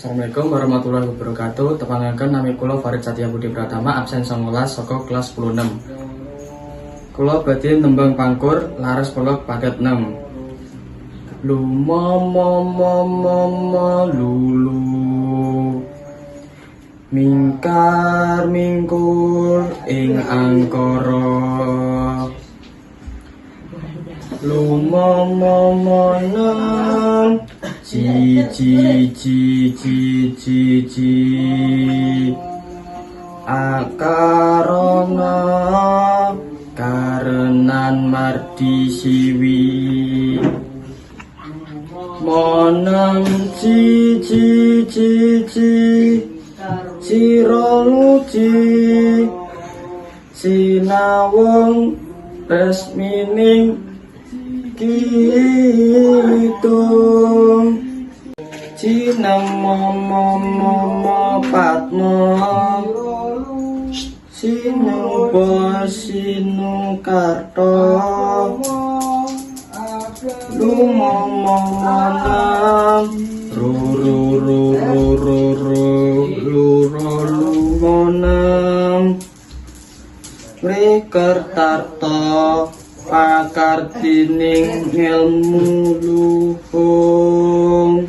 Assalamualaikum warahmatullahi wabarakatuh. Tepangaken nami kula Farid Satya Budi Pratama, absen 19 saka kelas 16. Kula badhe nembang pangkur laras kolok paket 6. Lumama lulu mingkar mingkur ing angkara. Lumama nang ci akarana karenan mardi siwi monang ci sira luci sinawung resmining kitung Cinamama patmo sinupa sinukarto lumamanam lumonam Mrikertarta pakartining ilmu luhung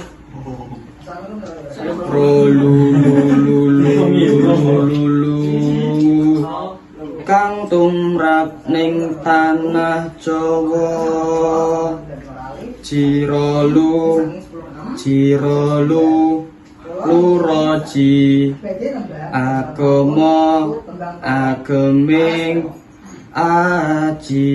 kang tumrap ning tanah Jawa Cirolu luroji agama ageming aji